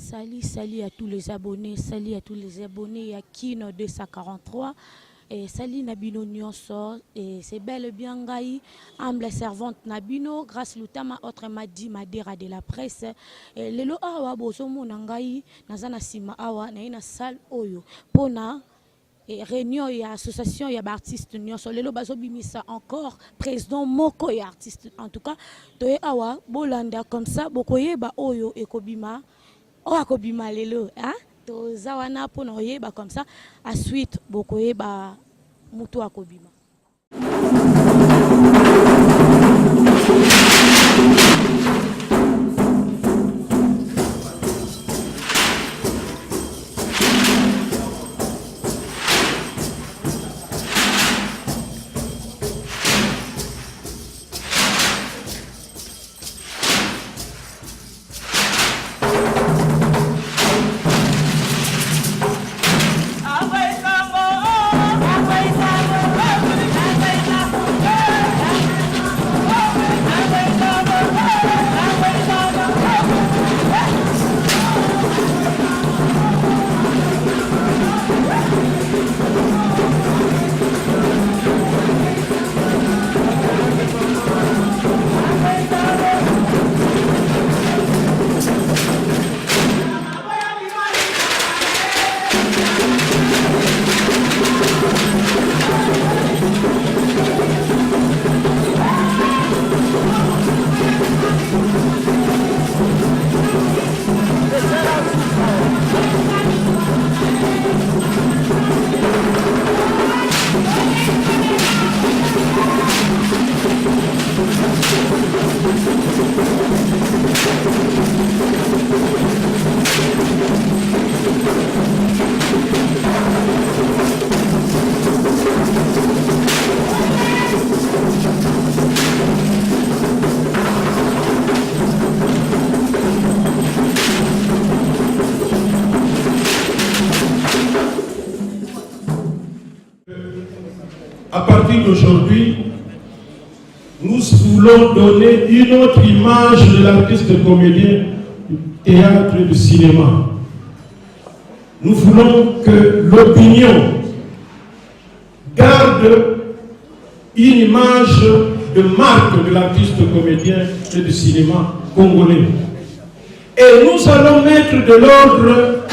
Salut à tous les abonnés, à Kino 243 et salut Nabino Nyonso et c'est bel et bien Gaï, humble servante Nabino, grâce l'utama autre madi madera de la presse et lelo awa bozomo nangai nazana sima awa na ina salle oyo pona et réunion et association ya artiste nyonso lelo bazobimisa encore président moko ya artiste en tout cas toye awa bolanda comme ça bokoyeba oyo ekobima o akobima lelo hein to zawana pona oyeba comme ça à suite bokoyeba mutu akobima. À partir d'aujourd'hui, nous voulons donner une autre image de l'artiste comédien du théâtre et du cinéma. Nous voulons que l'opinion garde une image de marque de l'artiste comédien et du cinéma congolais. Et nous allons mettre de l'ordre,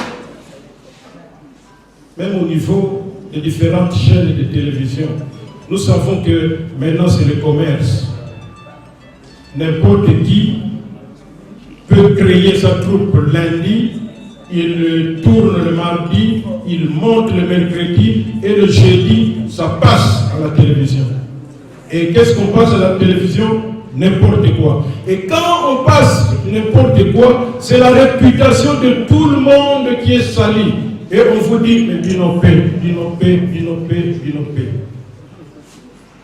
même au niveau des différentes chaînes de télévision. Nous savons que maintenant c'est le commerce. N'importe qui peut créer sa troupe lundi, il tourne le mardi, il monte le mercredi et le jeudi, ça passe à la télévision. Et qu'est-ce qu'on passe à la télévision? N'importe quoi. Et quand on passe n'importe quoi, c'est la réputation de tout le monde qui est salie. Et on vous dit, mais binopé.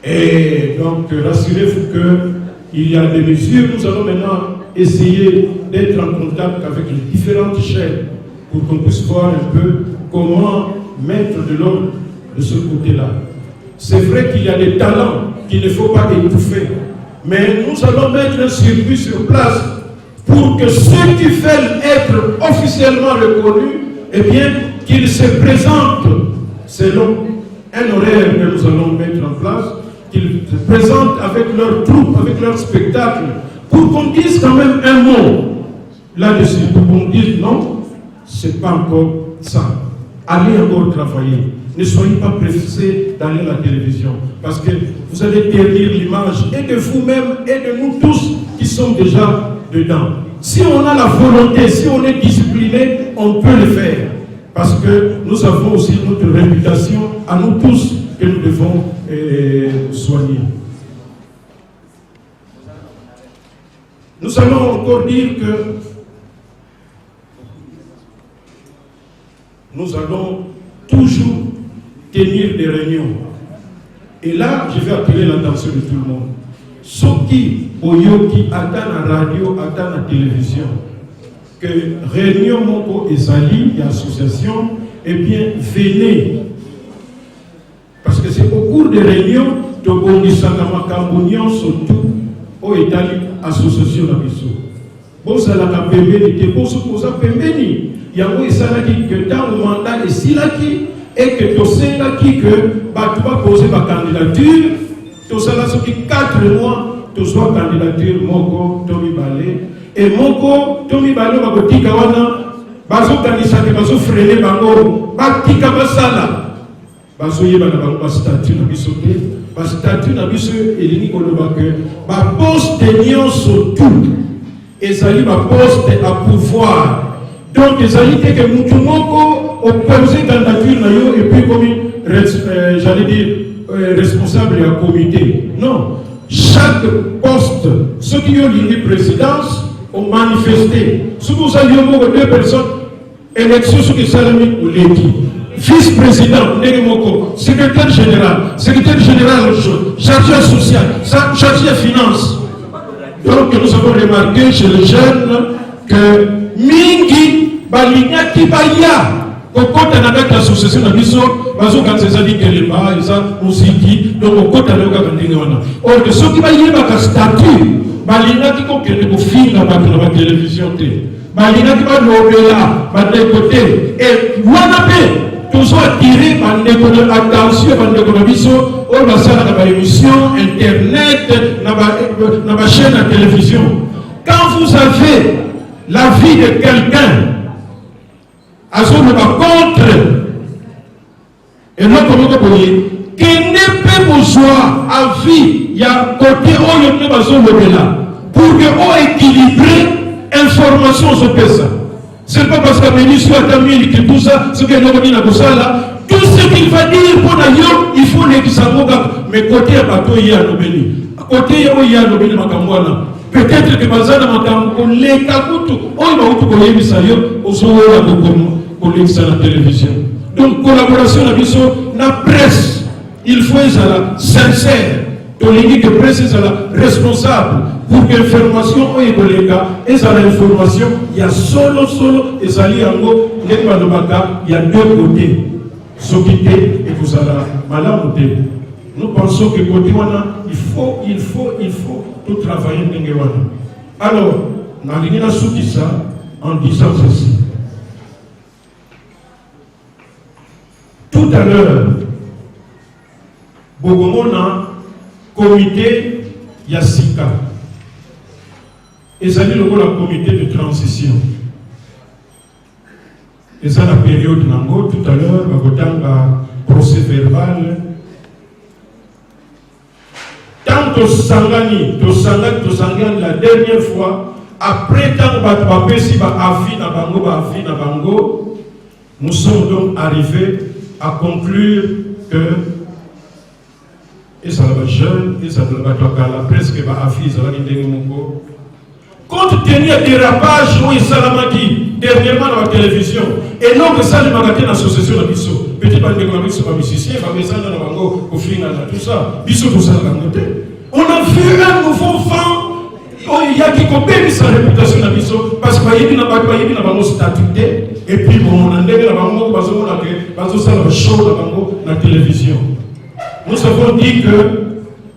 Et donc, rassurez-vous qu'il y a des mesures. Nous allons maintenant essayer d'être en contact avec les différentes chaînes pour qu'on puisse voir un peu comment mettre de l'ordre de ce côté-là. C'est vrai qu'il y a des talents qu'il ne faut pas étouffer, mais nous allons mettre un circuit sur place pour que ceux qui veulent être officiellement reconnus, eh bien, qu'ils se présentent selon un horaire que nous allons mettre en place, qu'ils se présentent avec leur troupe, avec leur spectacle, pour qu'on dise quand même un mot là-dessus, pour qu'on dise non, c'est pas encore ça. Allez encore travailler. Ne soyez pas pressés d'aller à la télévision, parce que vous allez ternir l'image et de vous-même et de nous tous qui sommes déjà dedans. Si on a la volonté, si on est discipliné, on peut le faire. Parce que nous avons aussi notre réputation à nous tous que nous devons soigner. Nous allons encore dire que nous allons toujours tenir des réunions. Et là, je vais attirer l'attention de tout le monde. Ceux qui, attendent la radio, attendent la télévision, que réunion moko ezali et association, eh bien, venez. Parce que c'est au cours des réunions, Tobongi Sakama Kambonian, surtout, au État association d'Abisso. bozala ka pembeni te bozokoza pembeni yango esalaki que dans le mandat esilaki et que tosengaki que bato bapose bacandidature tosala soki 4 mois tozwa candidature moko to mibale et moko to mibale bakotika wana bazokangisa te bazofrene bango batika basala bazoyeba na bango bastatut na biso te bastatut na biso elingi koloba ke baposte nyonso tout ezali baposte à pouvoir. Donc ezali te ke mutu moko opose candidature na yo et puis comme j'allais dire responsable du comité. Non, chaque poste, ceux qui ont ligne présidence ont manifesté. Si vous avez deux personnes, élection sur qui salami ou l'équipe. Vice-président, secrétaire général, chargé social, chargé finance. Donc nous avons remarqué chez les jeunes que Mingi Balignaki Baya. Au côté de l'association de Bisso, Bazo Kansezali Keleba, Isa Musiki, donc au côté de l'Oga. Or, que ceux qui va y avoir un statut, Balina qui comprend le film dans la télévision, Balina qui va l'au-delà, va de côté, et Wanapé, tout soit tiré par l'attention, par l'économie, on va faire la émission, Internet, la chaîne de télévision. Quand vous avez la vie de quelqu'un, Azon ne va contre et non comme vous voyez qu'il n'est pas besoin à vie il y a côté où il y a besoin de là pour que on équilibre information sur ça. C'est pas parce que ministre a terminé que tout ça ce que nous dit dans ça là tout ce qu'il va dire pour d'ailleurs il faut les qui mais côté à bateau il y a l'obéni côté où il y a l'obéni makamwana peut-être que bazana makambo les kakutu on va où tu connais ça yo au soir la la télévision. Donc, collaboration avec la presse, il faut être sincère. Que presse est responsable pour que l'information et l'information, il y a solo, et ça il y a deux côtés. Sokite et vous allez malade. Nous pensons que côté il faut tout travailler. Alors, nous avons dit ça en disant ceci. Tout à l'heure, Bogomona, comité Yassika. Et ça dit le comité de transition. Et ça la période Nango, tout à l'heure, Bagotanga, procès verbal. Tant que Sangani, la dernière fois, après tant que si Afi na Bango, nous sommes donc arrivés à conclure que et ça va jeune et ça va la presque va afficher ça va dire mon compte tenu des dérapages où il s'alamaki dernièrement dans la télévision et non que ça le magasin d'association de Bisso petit bande de économique c'est pas musicien pas mais ça dans la bango au final tout ça Bisso tout ça la noté on a vu un nouveau vent il y a qui compte sa réputation de Bisso parce qu'il y a pas bango statuté et puis bon, on a dit que la show dans la télévision. Nous avons dit que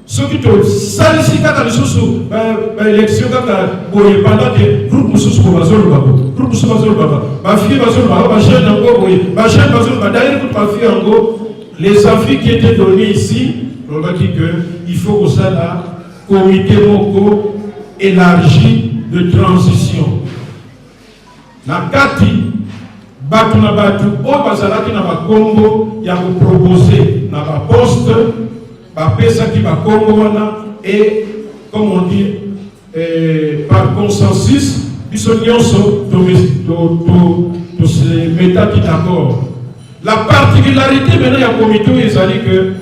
ceux qui ont sali dans l'élection, pendant que groupe Moussous Bazol groupe Moussous Bazol ma fille Bazol ma jeune encore, ma jeune Bazol, d'ailleurs, ma fille encore, les avis qui étaient donnés ici, on a dit qu'il faut que ça là, comité moko élargi de transition. La Kati, batu na batu o bazalaki na bakombo ya ko proposer na ba poste ba pesa ki ba kombo wana et comme on dit par consensus biso nyonso to se metaki d'accord. La particularité maintenant ya comité ezali que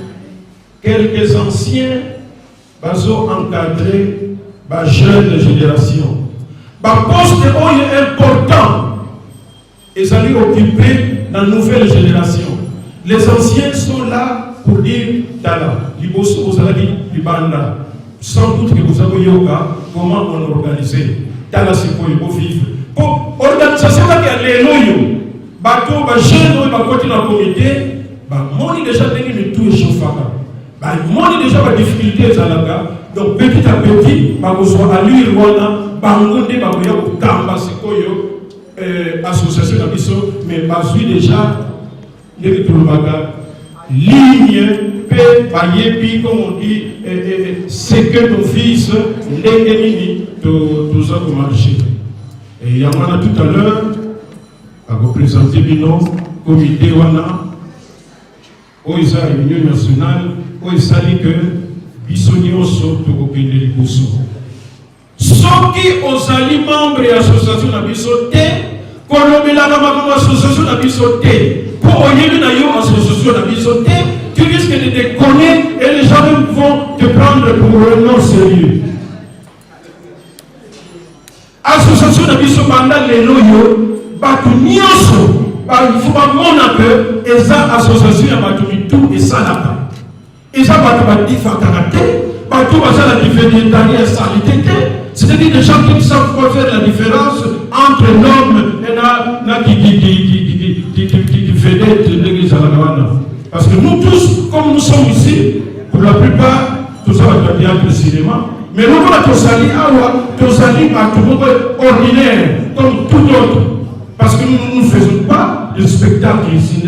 quelques anciens bazo encadrer ba jeune génération ba poste est important. Et ça lui occupé dans la nouvelle génération. Les anciens sont là pour dire Tala, Liboso, vous avez dit Libanda. Sans doute que vous avez yoga, comment on organise. Tala, c'est pour vivre. Pour organisation, il y a les loyaux. Bateau, jeune, côté dans le comité, moni déjà tenu tout échauffé. Moni déjà la difficulté, donc petit à petit, vous allez à lui, bangonde bakoya kotamba sikoyo association na biso mais bazwi déjà ndenge tolobaka ligne pe bayebi comme on dit c'est que nos fils ndenge nini toza komarché et yamana tout à l'heure à représenter bino comité wana oyo eza réunion nationale oyo esali que biso nyonso tokokende liboso soki ozali membre ya association na biso te kolobelaka makambo association na biso te po oyebi na yo association na biso te tu risques de te connaître et les gens vont te prendre pour un non sérieux. Association na biso banda lelo yo batu nyonso il faut bamona que eza association ya batu mitu esalaka eza batu badifakaka te batu bazala différentari ya salité te. C'est-à-dire des gens qui ne savent pas faire la différence entre l'homme et qui vedette de l'église à la Gavana. Parce que nous tous, comme nous sommes ici, pour la plupart, tout ça va bien le cinéma, mais nous avons tous allés ordinaire, comme tout autre. Parce que nous ne faisons pas de spectacle ici,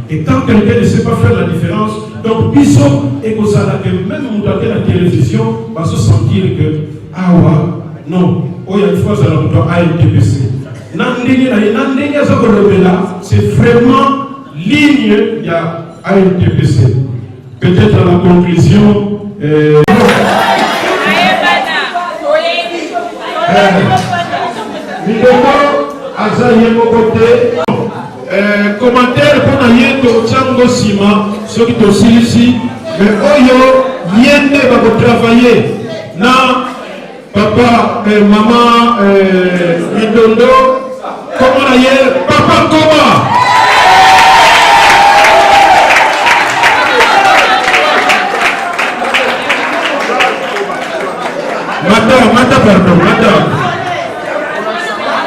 et quand quelqu'un ne sait pas faire la différence, donc Bissot et Kosala, même à la télévision, va se sentir que awa non oya une fois à la ANTPC c'est vraiment ligne il y a ANTPC peut-être à la conclusion commentaire pour nayeto tsango sima ceux qui sont ici mais oyo yende va travailler na papa, maman, Midondo, comment ailleurs, papa, comment? Madame, pardon, madame.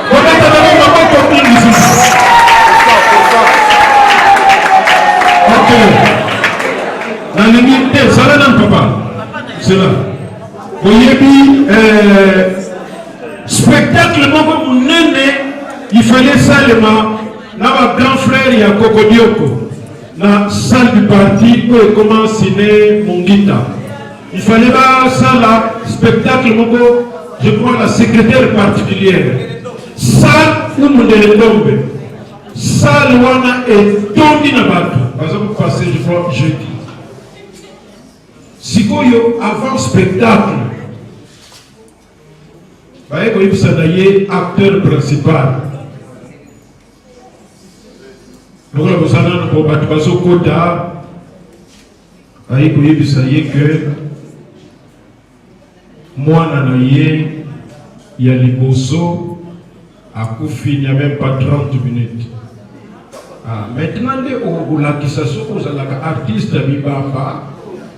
Comment t'as maman copine ici? Ok. Dans les minutes, ça va dans papa. C'est là. Oyebi spectacle moko munene il fallait seulement na ba grand frère ya Kokodioko na salle du parti pour commencer Mongita il fallait pas ça là spectacle moko je crois la secrétaire particulière salle où mondele tombe salle wana et tondi na bato par exemple passé je crois jeudi sikoyo avant spectacle baye koyebisa na ye acteur principal lokola kozala na bato bazokota baye koyebisa ye ke mwana na ye ya liboso akufi il n'y a même pas 30 minutes. Maintenant nde olakisa soki ozalaka artiste ya mibamba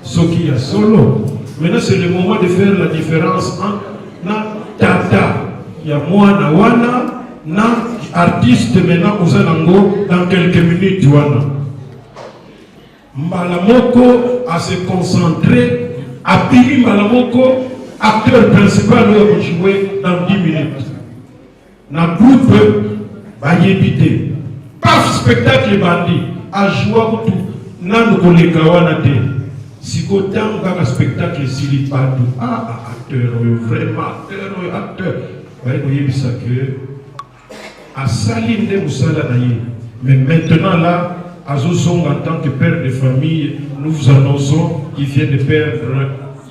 soki ya solo. Maintenant c'est le moment de faire la différence entre na tata ya mwana wana na artiste maintenant ozanango dans quelques minutes wana. Mbala moko à se concentrer à pili mbala moko acteur principal va jouer dans 10 minutes. Na groupe bayebite. Paf spectacle bandi a joué tout nanu koleka wana te. Siko tanga spectacle sili padu acteur vraiment acteur baye koyebisa que a sali nde musala na ye mais maintenant là azosonga en tant que père de famille nous vous annonçons qu'il vient de perdre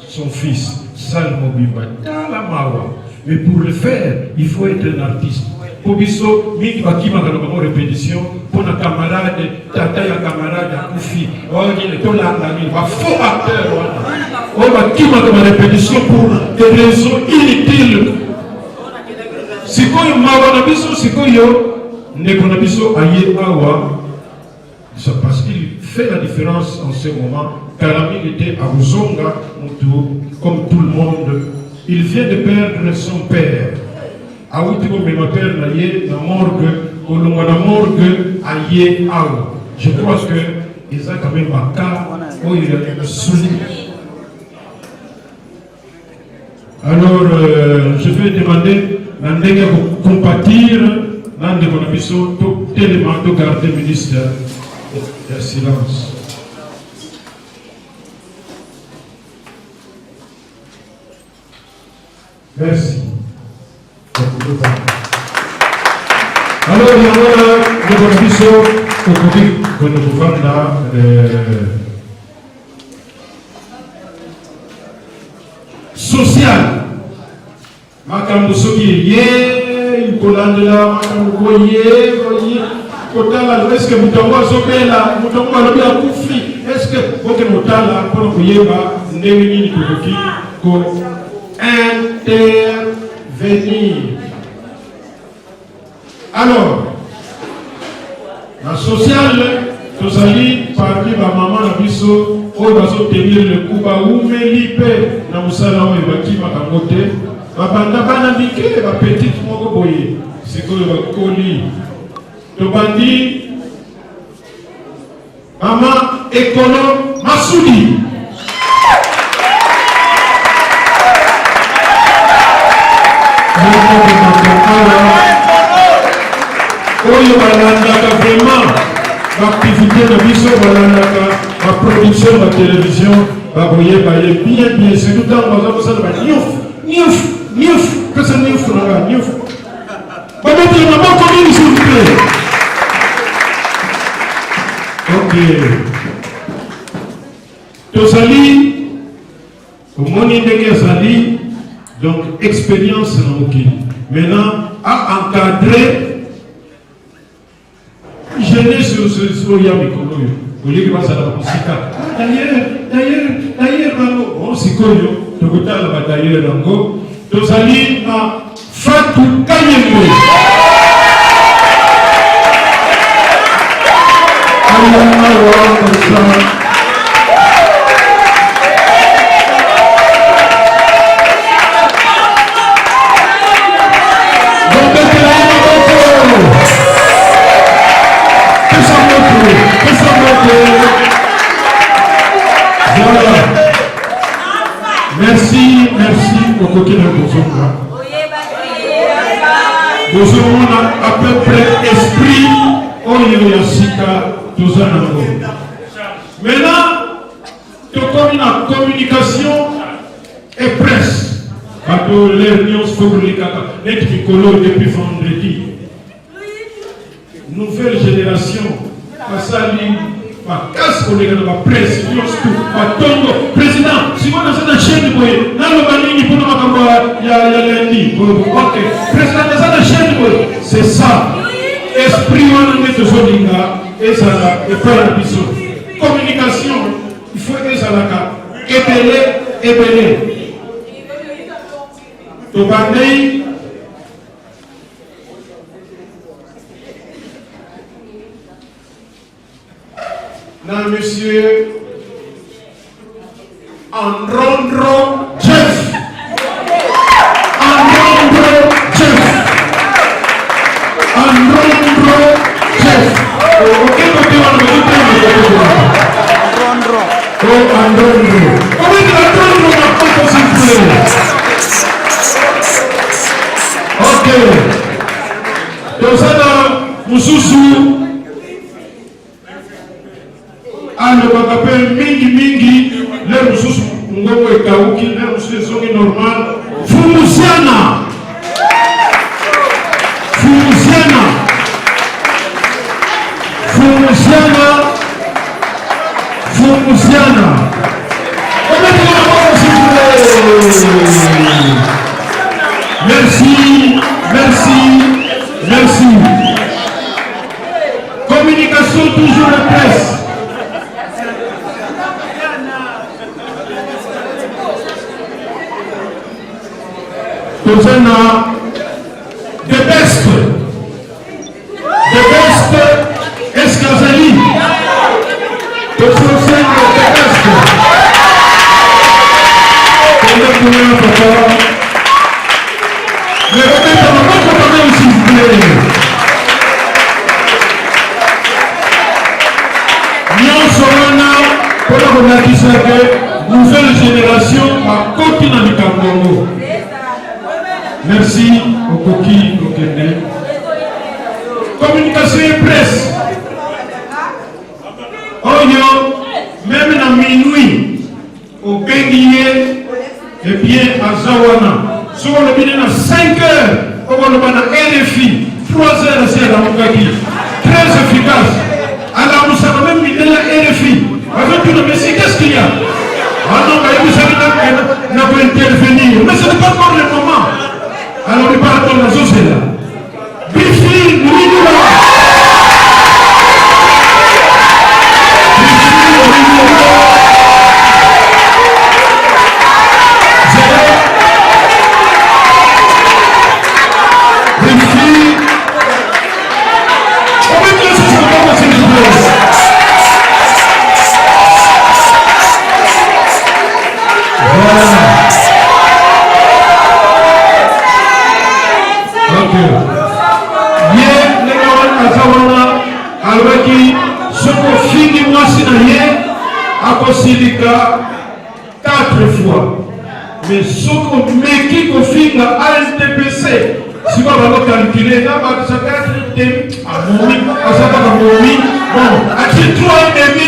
son fils Sal Mobimba la mawa mais pour le faire il faut être un artiste. Pobiso, mingi bakima kana répétition pour na camarade tata ya camarade akufi oye to la ngami ba faux acteur wana o bakima kana répétition pour des raisons inutiles. Sikoyo mawa na biso sikoyo ndeko na biso aye awa c'est parce qu'il fait la différence en ce moment car il était à Uzonga comme tout le monde. Il vient de perdre son père. A outiko mema père na ye na morgue olonga na morgue aye awa. Je crois que ils ont quand même un cas où il a souligné. Alors, je vais demander à Ndenge pour compatir dans des conditions tellement de garder le ministre de silence. Merci. Alors, il y a des conditions que nous pouvons social. Makambo soki ye kolandela makambo koye kotala est-ce que mutongo azobela mutongo alobi akufi est-ce que boke motala mpona koyeba ndenge nini tokoki ko intervenir. Alors la sociale tozali parmi bamama na biso oyo bazotenir le coup baumeli mpe na mosala oyo bakimaka ngo te babanda bana mike bapetite moko boye sikoyo bakoli tobandi mama ekolo Masudi oyo balandaka vraiment l'activité de biso balandaka la production de la télévision bakoyeba ye bien c'est tout temps baza kosala niouf que c'est niouf nanga niouf bamettre maboko nini s'il vous plaît. Ok tozali omoni ndenge azali donc expérience na mokili maintenant à encadrer jeunesse sur ya mikolo yo oliki basala musika d'ailleurs nango sikoyo tokotala ba d'ailleurs nango tozali na Fatou Kanyembe Merci au côté de Bozonga. Bozonga à peu près esprit Oyo Yasika Tozanango. Maintenant, tu as une communication et presse. Quand les réunions se font depuis vendredi. Nouvelle génération, Passali. Casse pour les gars de la presse, président, si vous avez une chaîne, vous avez une lundi. Ok, président, vous avez une chaîne, c'est ça. Esprit, on est toujours et ça et faire la mission. Communication, il faut que ça la épeler. Tobandei. Non, monsieur Androndro Jeff. Androndro Jeff. Ok, côté on va Androndro. Oh, Androndro. Comment est-ce que Androndro m'a pas s'il vous plaît? Ok. Donc ça dans Moussoussou. Le bakapel mingi les ressources ngoko ekauki les ressources sont normales Fumusiana merci communication toujours la presse. The best Escazali. The best. Mais remettez-moi s'il vous plaît. Pour la nouvelle génération à continent du Congo. Merci au Koki Kokene. Communication et presse. Oyo, même dans minuit, au Benguier, et bien à Zawana. Sur le bilan à 5 heures, on va le faire RFI, 3 heures à la Mokaki. Très efficace. Alors nous savons même mis de la RFI. Avec tout le Messie, qu'est-ce qu'il y a? Ah non, mais vous savez, n'a pas intervenir. Mais ce n'est pas encore le moment. Alors, il parle de la société là. Bifi, Mouinoula. Silika 4 fois. Mais ce qu'on met qui confie à NTPC, si on va calculer, là, ça va être à Moumi, à Moumi. Bon, à qui 3,5,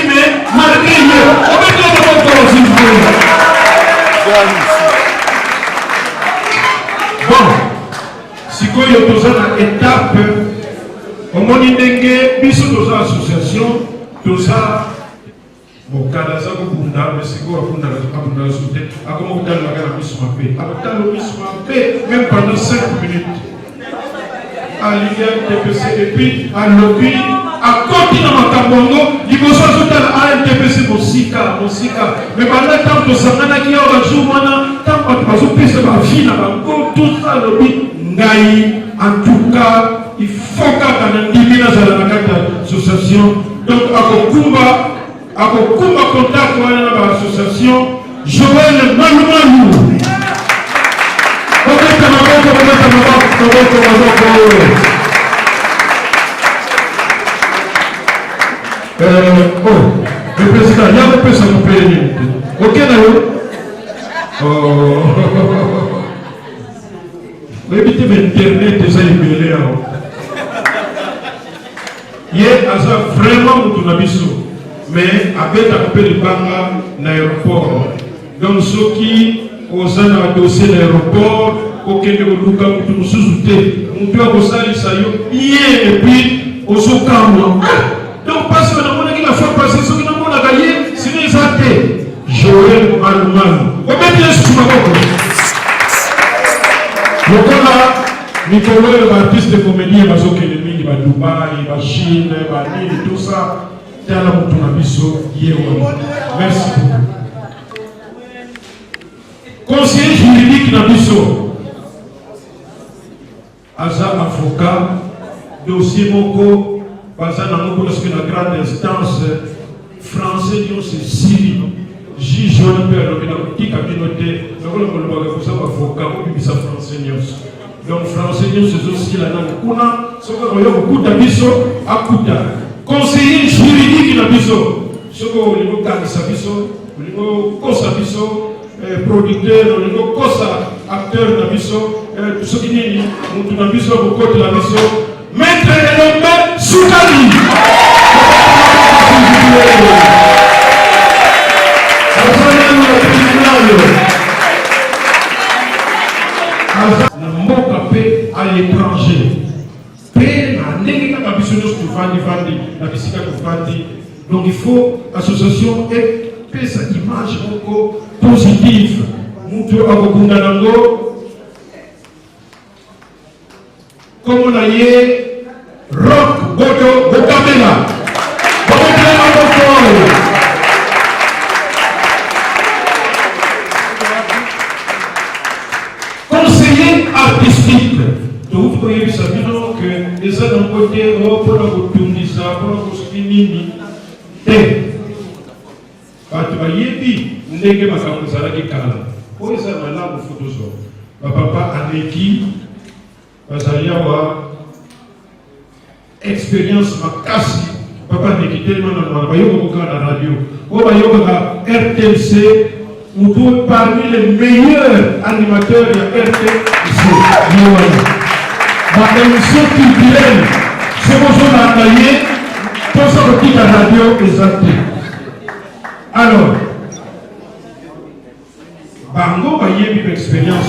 mais malgré eux, on va dire de votre s'il vous plaît. Bon, si on y a besoin d'une étape, on m'a dit que nous sommes dans l'association, tout ça. Bon, quand on a un c'est quoi on a un soutien, à comment on a la mission à paix. À la mission à paix, même pendant 5 minutes. À l'INTPC, et puis à l'OPI, à continuer à Kabongo, il faut s'ajouter à l'INTPC pour Sika. Mais pendant le temps que ça m'a dit, on va jouer maintenant, tant qu'on va jouer, c'est ma fille, tout ça, l'OPI, en tout cas, il faut qu'on ait 10 000 dans l'association. Donc, à Kokumba, à contact avec l'association Joël Maloumalou. Le président, il y a un peu ça nous paye. Ok, vous évitez l'internet, ça y est. Il y a vraiment beaucoup d'habitude. Mais avec un peu de banga dans l'aéroport. Donc ceux qui ont un dossier de l'aéroport, aucun de vous nous sous-souter, on doit vous saluer ça bien et puis au sous-camp. Donc parce que nous avons la fois passée, ceux qui n'ont pas gagné, c'est les athées. Joël Maloumalou. On met bien sur ma boque. Donc là, Nicolas, l'artiste de comédie, il va s'occuper de lui, il va à Dubaï, il va à Chine, il va à Lille, tout ça. Merci beaucoup. Conseiller juridique Nabiso, Aza avocat, dossier Moko, basé dans la grande instance français, c'est Syrie. Juge Jean-Pierre, le petit communauté, le avocat, ou ça français. Donc français, c'est aussi la langue. On a beaucoup d'Abiso à Kouta. Conseiller juridique na biso soko lingo kanisa biso lingo kosa biso producteur lingo kosa acteur na biso soki nini mutu na biso ko côté na biso maître Elombe Soukali na mboka pe à l'étranger. Donc il faut association et cette image positive. Comme on a dit, Rock Bodo Bokamela. Conseiller artistique. Donc vous voyez ça que les gens ont côté pour la Tunisia, pour la Cospinini. Quand tu vas y aller, ndenge makambo ezalaki kala po eza malamu foto so bapapa ameki bazali awa expérience makasi papa ameki tellement na mwana bayokoka na radio oyo bayokaka RTLC parmi les meilleurs animateurs ya RTLC La émission culturelle, c'est bonjour à Kaye, tout ça petit à radio exacté. Alors, Bango va y avoir une expérience.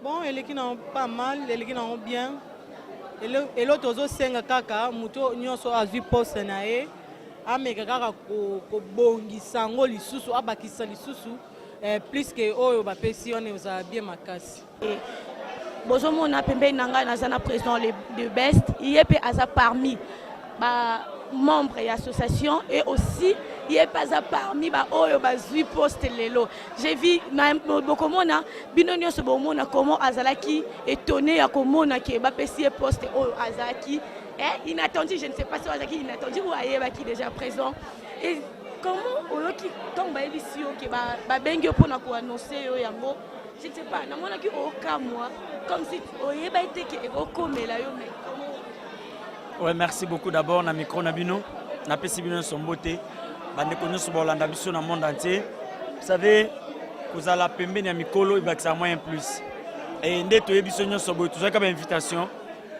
Bon, elle qui n'ont pas mal, elle qui n'ont bien. Et l'autre aussi, c'est un kaka, muto nyonso a vu poste nae, ameka kaka ko bongi sango lisusu abakisa lisusu, plus que oyo ba pesi on est bien makasi. Bozo mona pembe nanga na zana président de best, yepé asa parmi ba membres et associations et aussi il est pas parmi ba oyo ba zui poste lelo. J'ai vu na bokomona binonyo so bomona comment azalaki étonné ya komona ke ba pesi poste oyo azaki inattendu, je ne sais pas si azaki inattendu ou ayeba qui déjà présent et comment oyoki quand ba ebisi yo ke ba bengi pona ko annoncer yo yango, je ne sais pas na mona ki oka moi comme si oyeba été ke ekokomela yo mais comment. Ouais, merci beaucoup d'abord na micro nabino na pesi bino son beauté bande connu sur Bolanda biso dans le monde entier. Vous savez vous allez pembe na mikolo il va que ça moins plus et ndeto yebiso nyonso boy tout ça comme invitation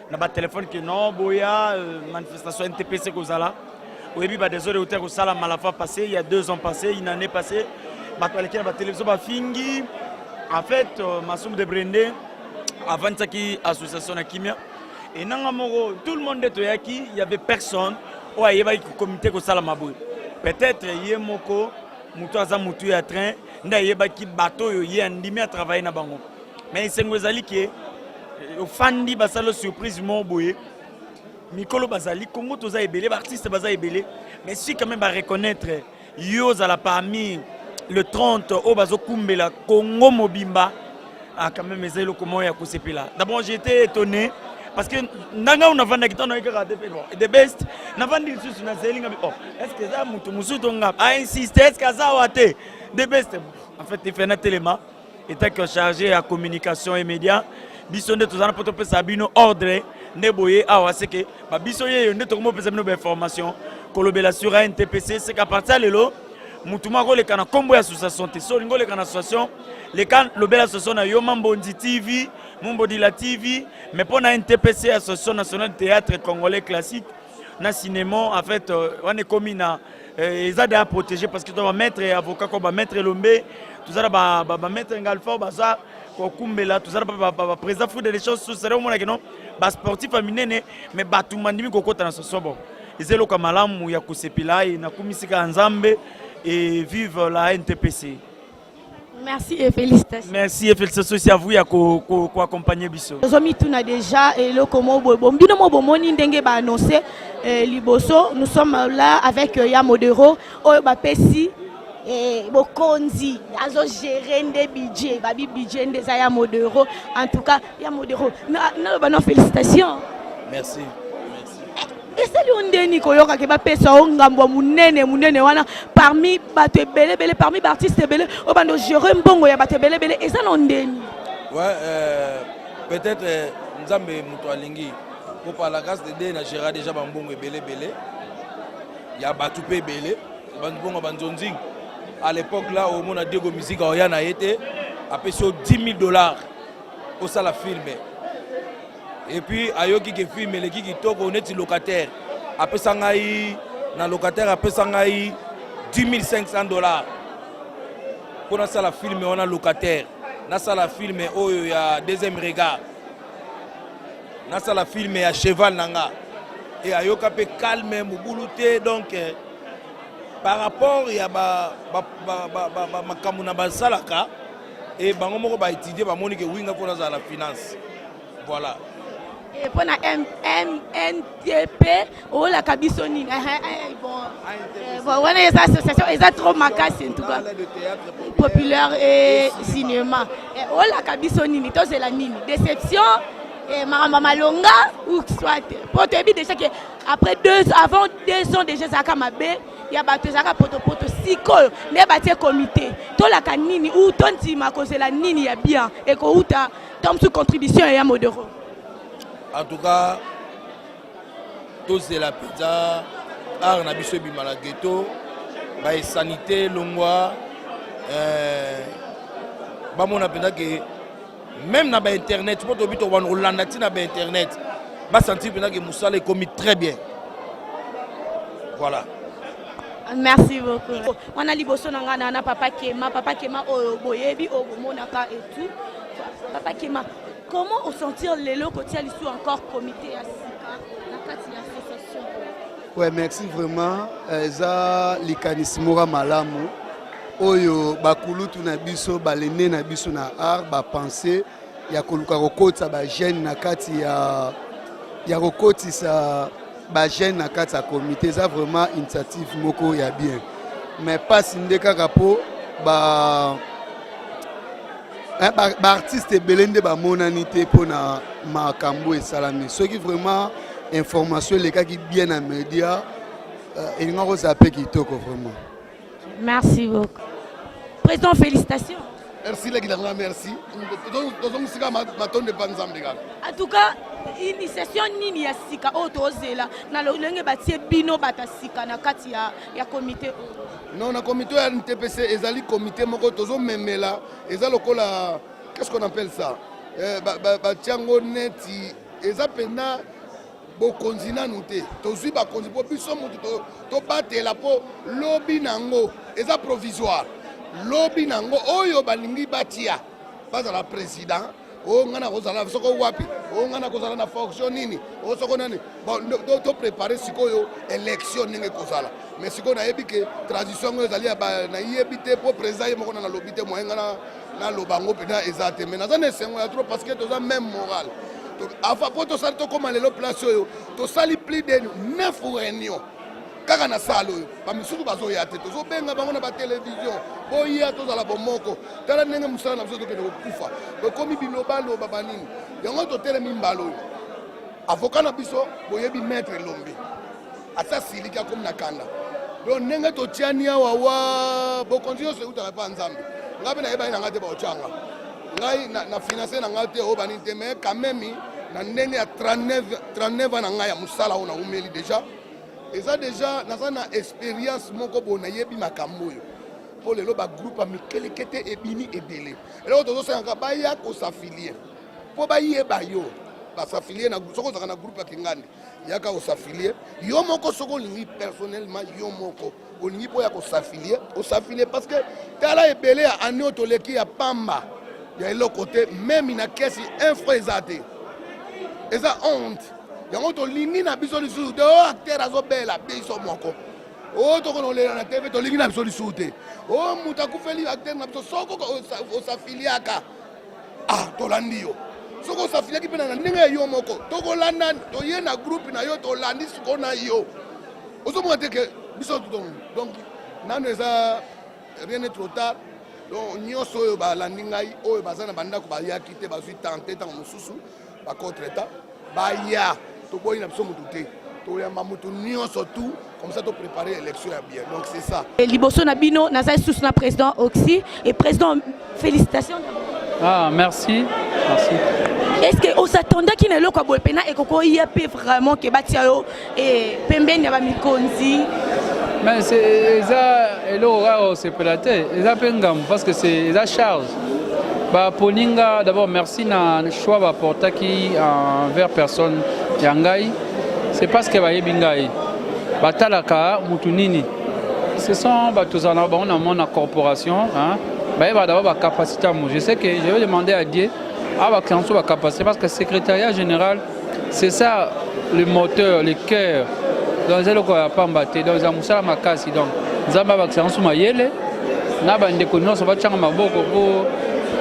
na ba téléphone que non boya manifestation NTPC ko zala oyebi ba désolé hôtel ko sala malafa passé il y a 2 ans passé une année passée ba to la télévision ba fingi en fait Massoum de Brendé avant ça qui association na kimia et nanga moko tout le monde était yaki il y avait personne oyo ayebaki comité kosala maboye peut-être ye moko moto aza motu ya train nde ayebaki bato oyo ye andimi atravaille na bango mais esengo ezali ke ofandi basala surprise mo boye mikolo bazali Congo toza ebele baartiste baza ebele mais si quand même reconnaître yo ozala parmi le 30 oyo bazokumbela Congo mobimba quand même ezali eloko moko ya kosepela. D'abord j'ai été étonné parce que nanga on avanda kitano ekaka the best navandi lisusu na zelinga est-ce que ça mutu musuto ngapa a insister est-ce que ça wate the best en fait il fait na téléma était que chargé à communication et médias biso nde tozana poto pesa bino ordre ne boye awa c'est que ba biso ye nde tokomo pesa bino information kolobela sur NTPC c'est qu'à partir lelo mutu mako le kana kombo ya association te so lingo le kana association le kan lobela association na yo Mambondi TV Mambondi la TV mais pour na NTPC association nationale de théâtre congolais classique na cinéma en fait on est comme na ils ont à protéger parce que doit mettre avocat comme ba mettre Lombe tout ça ba mettre Ngalfo ba ça ko kumbela tout ça ba président fou des choses sous c'est au moins que non ba sportif aminene mais ba tout mandimi ko kota na association bon ezelo kamalamu ya kusepila na kumisika nzambe et vive la NTPC. Merci et félicitations. Merci et félicitations aussi à vous ya ko accompagner biso. Zomi tuna déjà et le komo bombino mo bomoni ndenge ba annoncer liboso nous sommes là avec Yamodero oyo ba pesi bokonzi azo gérer des budget ba budget des Yamodero en tout cas Yamodero na félicitations. Merci. Esali ondeni koyoka ke ba pesa ongambo munene wana parmi bato belé parmi artistes belé obando gérer mbongo ya bato belé eza ondeni. Ouais peut-être nzambe muto alingi pour par la grâce de Dieu na gérer déjà ba mbongo belé ya bato pe belé banbongo banzonzing à l'époque là au mona Diego musique oyana été après sur $10,000 pour ça la filmer. Et puis ayoki ke film le ki toko oneti locataire après sangai na locataire après sangai $10,500 pour na sala film on a locataire na sala film oyo ya deuxième regard na sala film ya cheval nanga et ayoka pe calme mubulute donc par rapport ya ba makamu na basalaka et bango moko ba étudier ba moni ke winga pour na la finance voilà. Et pour la NTP, oh la cabissonine. Bon, voilà les associations, ils ont trop macassé en tout cas. Populaire et cinéma. Oh la cabissonine, c'est la nini. Déception, et Maramba Malonga, ou soit. Pour te dire déjà qu'après avant 2 ans déjà, Zaka Mabé, il y a battu Zaka Poto Sikol, mais battu comité. Tout la canini, ou ton tima, cause la nini, il y a bien. Et qu'on tombe sous contribution et à Modero. En tout cas, tous c'est la pizza, art na biso bimala ghetto, ba sanité longwa, ba mona penda que même na ba internet, pour tobito wan Hollande na ba internet, ba sentir penda que Moussala est commis très bien. Voilà. Merci beaucoup. On a liboso na papa Kema o boyebi o monaka et tout. Papa Kema, comment on sentir les locaux qui sont encore comité à Sika, la association? Ouais, merci vraiment. Ça, les canismora malamu. Oyo bakulutu na biso balene na biso na art ba penser ya koluka kokota ba jeune na kati ya kokotisa ba jeune na kati ya comité. Ça vraiment initiative moko ya bien. Mais pas sindeka kapo ba artiste belende ba monanité pour na makambo et salami. Ce qui vraiment information les cas qui bien en média et nous avons zappé qui toko vraiment. Merci beaucoup. Président, félicitations. Merci les gars, merci. En tout cas, initiation nini ya sika otozela na lolenge batie bino batasika na kati ya comité. Non, na comité ya NTPC ezali comité moko tozo memela ezalo kola qu'est-ce qu'on appelle ça ba tiango neti ezapena bo konzina noté tozui ba konzi po biso mutu to batela po lobby nango eza provisoire lobby nango oyo balingi batia pas la président o ngana kozala soko wapi o ngana kozala na fonction nini o soko nani bon to préparer sikoyo élection ndenge kozala mais sikoyo nayebi ke transition ngo ezali na yebi te po président ye moko na lobi te moyen ngana na lobango pena ezate mais naza ne sengo ya trop parce que toza même moral afa po to sali to koma lelo place oyo to sali plus de 9 réunions kaka na salo oyo bamisusu bazoya te tozobenga bango na batelevizio boya tozala bomoko tala ndenge mosala na biso tokende kokufa bokomi bilobaloba banini yango totelemi mbala oyo avoka na biso boyebi maître Lombe ata siliki akomi na kanda donc ndenge totiani awa wa bokonzi nyonso eutaka mpa nzambe ngai mpe nayebani na ngai te baotyanga ngai na finance na ngai te oyo banini te mais quand même na ndenge ya 39 ans na ngai ya mosala oyo naumeli déjà eza déjà naza na expérience moko boye nayebi makambo oyo mpo lelo bagroupe ya mikeleke te ebimi ebele eloko tozosengaka baya kosafilie mpo bayeba yo basafilie soko ozalaka na groupe ya kingandi yaka osafilie yo moko soko olingi personnellement yo moko olingi mpo ya kosafilie parce que tala ebele ya ane oyo toleki ya pamba ya eloko te meme na kesi info eza te eza honte yango tolingi na biso lisusu te o acteur azobela biso moko o tokonolela na tv tolingi na biso lisusu te o moto akufeli acteur na biso soko osafiliaka tolandi yo soko osafiliaki mpe na ndenge ya yo moko tokolanda toye na groupe na yo tolandi siko na yo ozomona te ke biso donc nano eza rien n'est trop tard donc nyonso oyo balandi ngai oyo baza na bandako bayaki te bazwi tante ntango mosusu bacontreta baya toboyi na biso motu te toyamba motu nyonso tout comme ça to préparer l'élection ya bien donc c'est ça liboso na bino naza sous na président Oxy et président félicitations. Merci. Est-ce que on s'attendait qu'il ne l'ait pas pena et qu'on y a vraiment que Batiao et Pemben ya mikonzi mais c'est ça et là c'est pelaté ça pengam parce que c'est ça charge ba poninga d'abord merci na choix va porter qui envers personne yangai c'est parce que ba yebingai batalaka mutunini ce sont batozana ba on a mon corporation hein ba va d'abord ba capacité je sais que je vais demander à Dieu à ba création ba capacité parce que le secrétariat général c'est ça le moteur le cœur dans les locaux à pambaté dans les musala makasi donc nzamba ba création mayele na ba ndeko nyonso ba tchanga maboko pour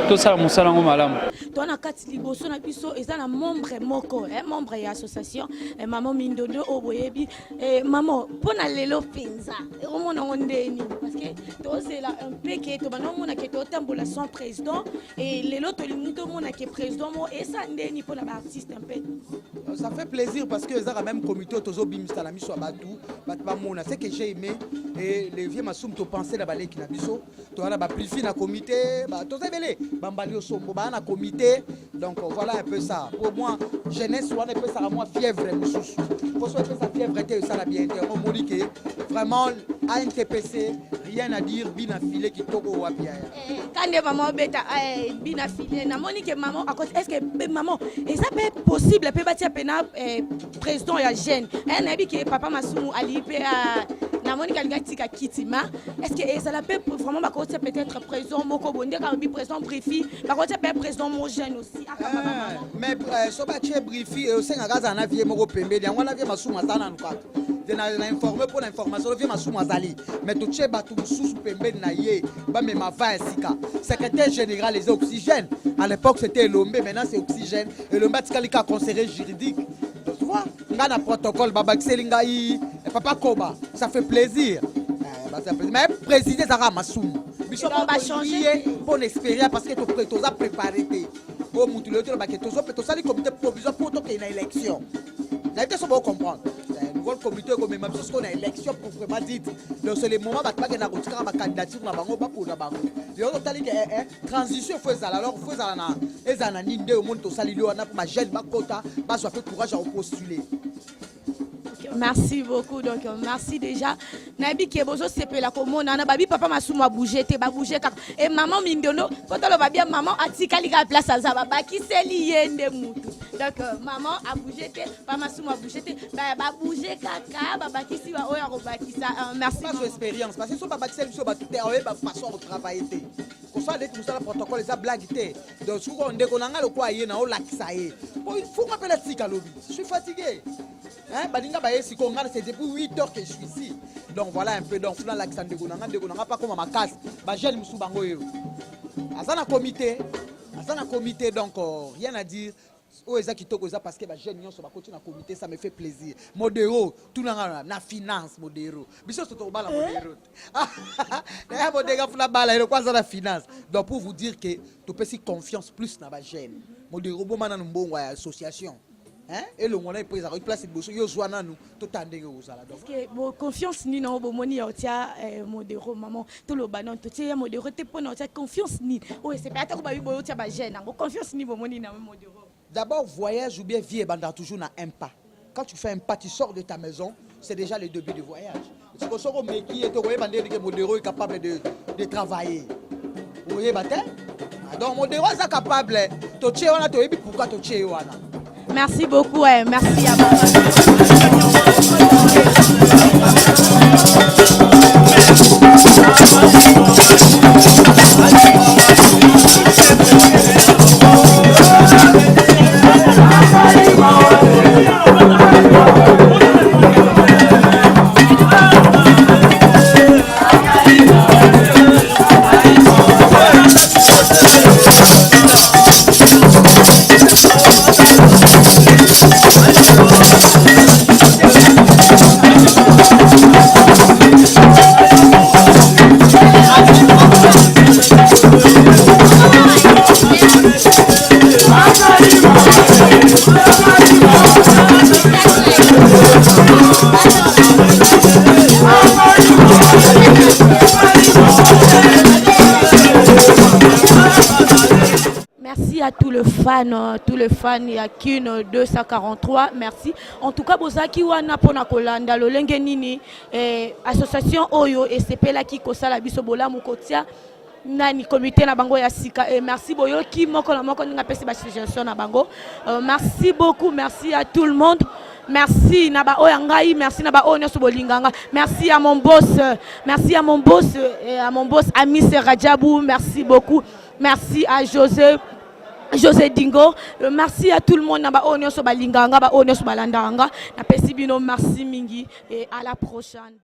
tout ça musala ngo malamu. Toi kati liboso na biso eza na membre moko membre ya association maman Mindondo oboyebi maman pona lelo penza omona ngondeni parce que c'est là un peu que to bana mona que to tambola son président et lelo to limuto mona que président mo et ça ndeni pona ba artiste un peu ça fait plaisir parce que ezaka même comité tozo bimisa na miso abatu ba mona c'est que j'ai aimé et les vieux masum to penser la baleki na biso to wana ba prifi na comité ba to zebele bambali osombo ba na comité. Donc voilà un peu ça. Pour moi, jeunesse, on appelle ça à moi fièvre. Pour ça, ça fièvre était ça la bien. On me dit que vraiment, à NTPC, rien à dire, bien affilé qui togo ou à bien. Quand les mamans bêta, bien affilé, na monique maman, est-ce que maman, et ça peut être possible, peut bâtir pena président ya jeune. Un ami qui papa Masumu Ali na monique algatika kitima. Est-ce que ça la peut vraiment ba côté peut-être président Moko Bonde quand président Brifi, ba côté président mon jeune aussi. Mais so ba che Brifi au senga gaza na vie Moko Pembe, yango na vie Masumu atana nukatu. Na informer pour l'information vie Masumu azali. Mais to che ba tout sous Pembe na ye, ba me ma va sika. Secrétaire général les oxygènes. À l'époque c'était Lombe, maintenant c'est oxygène et Lombe tikalika conseiller juridique. Tu vois, on a un protocole baba Xelingai papa Koba, ça fait plaisir. Mais président Zara Massoum, Bishop va changer pour expérience parce que tu as préparé. Au Moutulé, tu as le comité provisoire pour qu'il y ait une élection. Vous allez comprendre. Un nouveau comité comme même chose qu'on a élection pour vraiment dire. Donc c'est le moment où tu as une candidature dans Bango pour la Bango. Et on a dit que transition faut ça. Alors faut ça na. Et ça na ninde au monde to salilio na pour ma jeune bakota, ba soit fait courage à postuler. Merci beaucoup. Donc, merci déjà. Nabi Kebozo sepela komona na babi papa masumu a bougé te ba bouger kaka. Et maman Mindono, quand on va bien maman atika lika place azaba baki seli yende mutu. Donc maman a bougé te, papa masumu a bougé te, ba bouger kaka, ba baki si ba oya ko baki ça. Merci. Pas expérience parce que so ba baki seli so ba tout est ba façon de travailler te. Ko ça dès que nous avons protocole ça blague te. Donc sou ko ndeko nanga lo kwa ye na o lakisa ye. Bon il faut m'appeler tika lobi. Je suis fatigué. Hein, Badinga Baye, si qu'on regarde, c'est depuis 8 heures que je suis ici. Donc voilà un peu. Donc, là, l'Alexandre de Gonanga, pas comme à ma casse. Bajel Mousoubango. Azana comité, donc rien à dire. Oh, Ezakito Goza parce que Bajel Nyon sur continue à comité, ça me fait plaisir. Modéro, tout le monde na finance, Modéro. Biso c'est au bal à Modéro. D'ailleurs, Modéro, pour la balle, il y a quoi ça la finance. Donc, pour vous dire que tu peux si confiance plus dans Bajel. Modéro, bon, man, bon, association. Hein? Et le monde est pris à une place de bosso, yo zoana nous, tout tandé aux ala. Parce que bon confiance ni na bo moni otia modéro maman tout le banon tout tia modéro te pona otia confiance ni. Oui, c'est pas ta ba bi boyo tia ba gêne. Bon confiance ni bo moni na modéro. D'abord voyage ou bien vie banda toujours na un pas. Quand tu fais un pas, tu sors de ta maison, c'est déjà le début du voyage. C'est pour ça que mais qui est au bandé que modéro est capable de travailler. Vous voyez batin? Donc modéro est capable to tché wana to ebi pourquoi to tché wana. Merci beaucoup, merci à vous. Merci à tous les fans, il y a Kino 243, merci. En tout cas, Bozaki wana pona kolanda lolenge nini association Oyo et c'est là qui kosala biso bola mukotia nani comité na bango ya sika et merci boyo ki moko na moko nga pesi ba suggestion na bango. Merci beaucoup, merci à tout le monde. Merci Naba Oyangai, merci Naba Onyoso Bolinganga. Merci à mon boss et à mon boss Amis Radjabou, merci beaucoup. Merci à José Dingo, merci à tout le monde Naba Onyoso Balinganga, Ba Onyoso Balandanga. Na pesi bino merci mingi et à la prochaine.